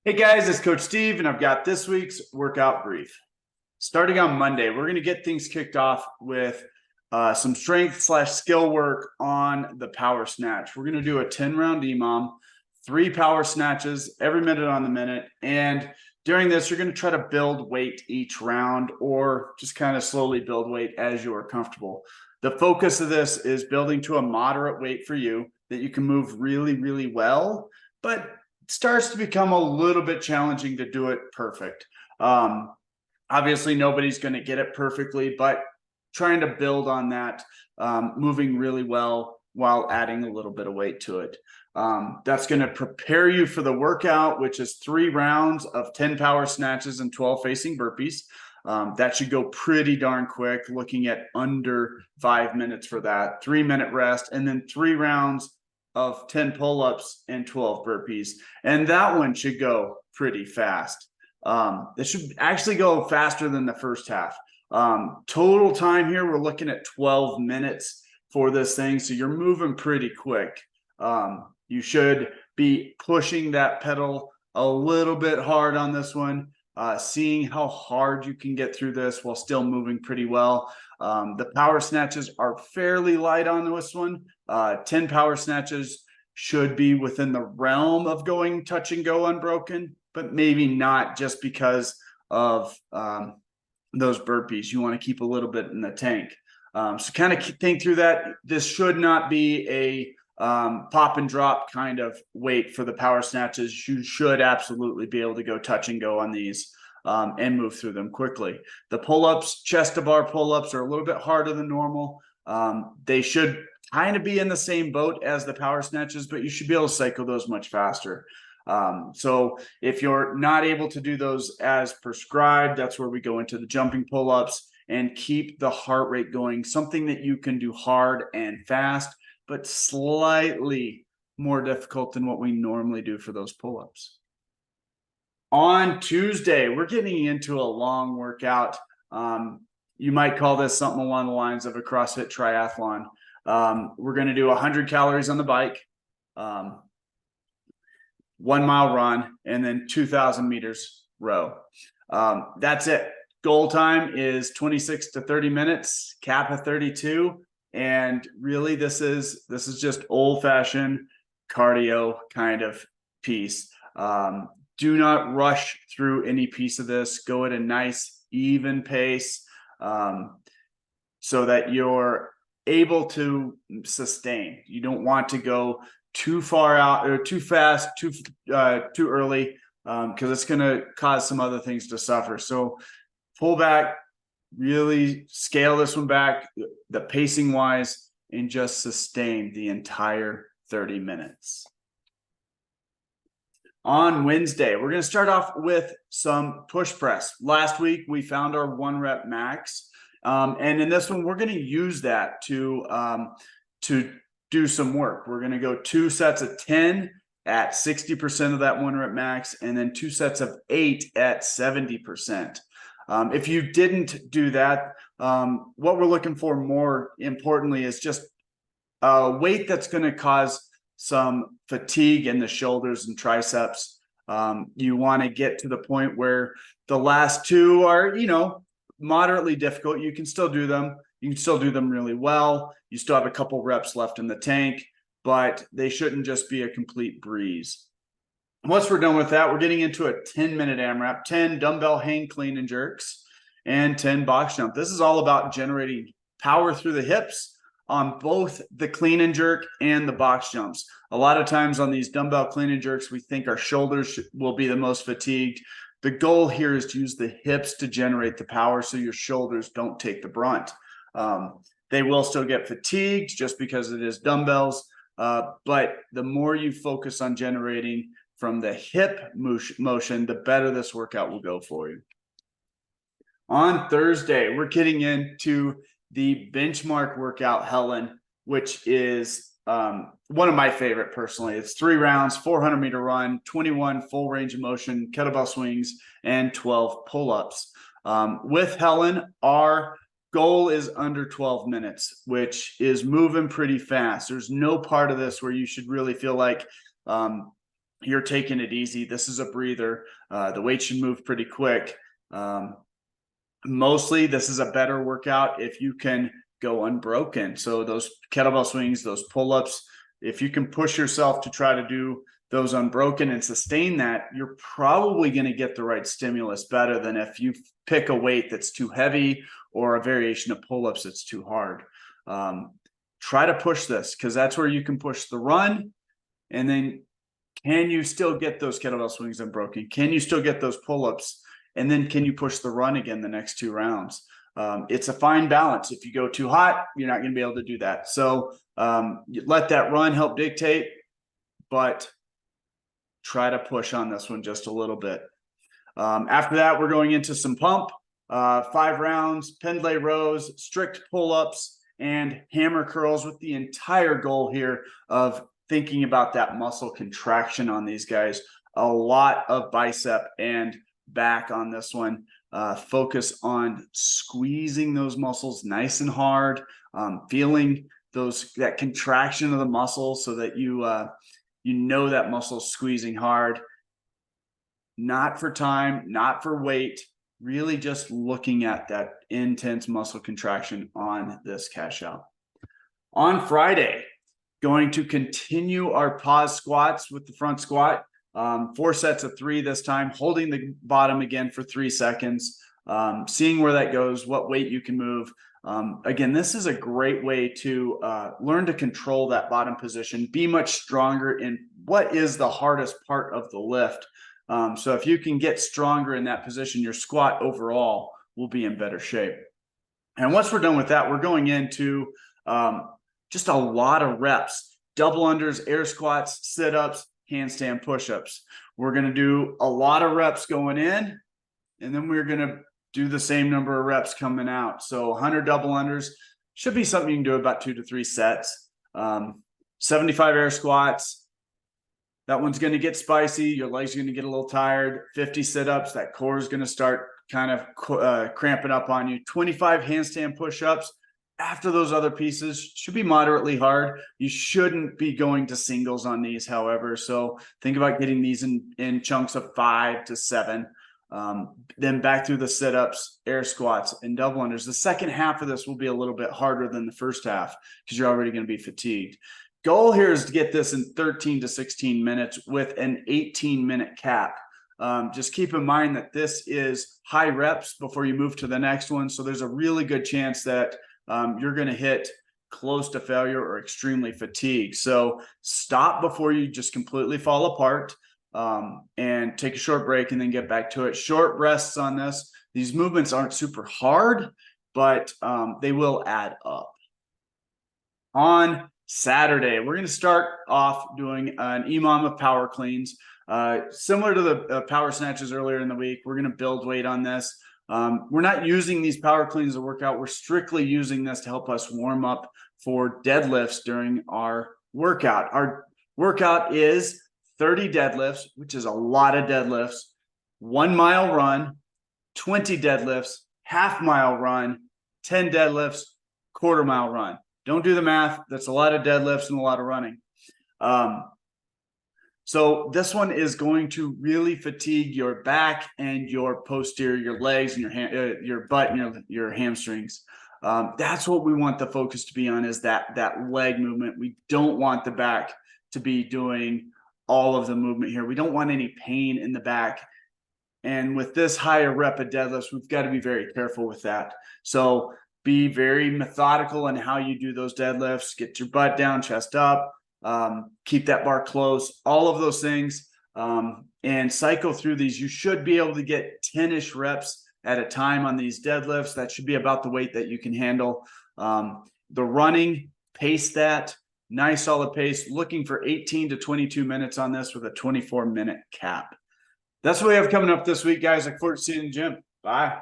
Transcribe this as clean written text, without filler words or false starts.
Hey guys, it's Coach Steve, and I've got this week's workout brief. Starting on Monday, we're going to get things kicked off with some strength/skill work on the power snatch. We're going to do a 10-round EMOM, 3 power snatches every minute on the minute. And during this, you're going to try to build weight each round or just kind of slowly build weight as you are comfortable. The focus of this is building to a moderate weight for you that you can move really, really well, but starts to become a little bit challenging to do it perfect. Obviously, nobody's going to get it perfectly, but trying to build on that, moving really well while adding a little bit of weight to it. That's going to prepare you for the workout, which is 3 rounds of 10 power snatches and 12 facing burpees. That should go pretty darn quick, looking at under 5 minutes for that, 3-minute rest, and then 3 rounds of 10 pull-ups and 12 burpees. And that one should go pretty fast. It should actually go faster than the first half. Total time here, we're looking at 12 minutes for this thing. So you're moving pretty quick. You should be pushing that pedal a little bit hard on this one, seeing how hard you can get through this while still moving pretty well. The power snatches are fairly light on this one. 10 power snatches should be within the realm of going touch and go unbroken, but maybe not just because of those burpees. You want to keep a little bit in the tank. So kind of think through that. This should not be a pop and drop kind of weight for the power snatches. You should absolutely be able to go touch and go on these and move through them quickly. The pull-ups, chest to bar pull-ups are a little bit harder than normal. They should kind of be in the same boat as the power snatches, but you should be able to cycle those much faster. So if you're not able to do those as prescribed, that's where we go into the jumping pull-ups and keep the heart rate going, something that you can do hard and fast, but slightly more difficult than what we normally do for those pull-ups. On Tuesday, we're getting into a long workout. You might call this something along the lines of a CrossFit triathlon. We're going to do 100 calories on the bike, 1 mile run, and then 2,000 meters row. That's it. Goal time is 26 to 30 minutes, cap of 32. And really, this is just old-fashioned cardio kind of piece. Do not rush through any piece of this. Go at a nice, even pace so that you're able to sustain. You don't want to go too far out or too fast, too early, because it's going to cause some other things to suffer. So pull back, really scale this one back, the pacing wise, and just sustain the entire 30 minutes. On Wednesday, we're going to start off with some push press. Last week, we found our 1 rep max. And in this one, we're going to use that to do some work. We're going to go 2 sets of 10 at 60% of that 1 rep max, and then 2 sets of 8 at 70%. If you didn't do that, what we're looking for more importantly is just a weight that's going to cause some fatigue in the shoulders and triceps. You want to get to the point where the last 2 are, moderately difficult. You can still do them. You can still do them really well. You still have a couple reps left in the tank, but they shouldn't just be a complete breeze. Once we're done with that, we're getting into a 10-minute AMRAP, 10 dumbbell hang clean and jerks, and 10 box jump. This is all about generating power through the hips on both the clean and jerk and the box jumps. A lot of times on these dumbbell clean and jerks, we think our shoulders will be the most fatigued. The goal here is to use the hips to generate the power so your shoulders don't take the brunt. They will still get fatigued just because it is dumbbells, but the more you focus on generating from the hip motion, the better this workout will go for you. On Thursday, we're getting into the benchmark workout, Helen, which is one of my favorite personally. It's 3 rounds, 400-meter run, 21 full range of motion, kettlebell swings, and 12 pull-ups. With Helen, our goal is under 12 minutes, which is moving pretty fast. There's no part of this where you should really feel like you're taking it easy. This is a breather. The weight should move pretty quick. Mostly this is a better workout if you can go unbroken. So those kettlebell swings, those pull-ups, if you can push yourself to try to do those unbroken and sustain that, you're probably going to get the right stimulus better than if you pick a weight that's too heavy or a variation of pull-ups that's too hard. Try to push this, because that's where you can push the run. And then can you still get those kettlebell swings unbroken? Can you still get those pull-ups? And then can you push the run again the next 2 rounds? It's a fine balance. If you go too hot, you're not going to be able to do that. So let that run help dictate, but try to push on this one just a little bit. After that, we're going into some pump, 5 rounds, pendlay rows, strict pull-ups, and hammer curls, with the entire goal here of thinking about that muscle contraction on these guys. A lot of bicep and back on this one. Focus on squeezing those muscles nice and hard, feeling that contraction of the muscle, so that you know that muscle squeezing hard. Not for time, not for weight, really just looking at that intense muscle contraction on this cash out. On Friday, going to continue our pause squats with the front squat. 4 sets of 3 this time, holding the bottom again for 3 seconds, seeing where that goes, what weight you can move. Again, this is a great way to learn to control that bottom position, be much stronger in what is the hardest part of the lift. So if you can get stronger in that position, your squat overall will be in better shape. And once we're done with that, we're going into just a lot of reps: double unders, air squats, sit-ups, handstand push-ups. We're going to do a lot of reps going in, and then we're going to do the same number of reps coming out. So 100 double unders should be something you can do about 2 to 3 sets. 75 air squats. That one's going to get spicy. Your legs are going to get a little tired. 50 sit-ups. That core is going to start kind of cramping up on you. 25 handstand push-ups. After those other pieces, should be moderately hard. You shouldn't be going to singles on these, however. So think about getting these in chunks of 5 to 7. Then back through the sit-ups, air squats, and double unders. The second half of this will be a little bit harder than the first half, because you're already going to be fatigued. Goal here is to get this in 13 to 16 minutes with an 18-minute cap. Just keep in mind that this is high reps before you move to the next one. So there's a really good chance that you're going to hit close to failure or extremely fatigued. So stop before you just completely fall apart, and take a short break and then get back to it. Short rests on this. These movements aren't super hard, but they will add up. On Saturday, we're going to start off doing an EMOM of power cleans. Similar to the power snatches earlier in the week, we're going to build weight on this. We're not using these power cleans to work out. We're strictly using this to help us warm up for deadlifts during our workout. Our workout is 30 deadlifts, which is a lot of deadlifts, 1 mile run, 20 deadlifts, half-mile run, 10 deadlifts, quarter-mile run. Don't do the math. That's a lot of deadlifts and a lot of running. So this one is going to really fatigue your back and your posterior, your legs and your butt and your hamstrings. That's what we want the focus to be on, is that leg movement. We don't want the back to be doing all of the movement here. We don't want any pain in the back. And with this higher rep of deadlifts, we've got to be very careful with that. So be very methodical in how you do those deadlifts. Get your butt down, chest up, keep that bar close, all of those things, and cycle through these. You should be able to get 10-ish reps at a time on these deadlifts. That should be about the weight that you can handle. The running, pace that. Nice solid pace, looking for 18 to 22 minutes on this with a 24-minute cap. That's what we have coming up this week, guys. I look forward to seeing you in the gym. Bye.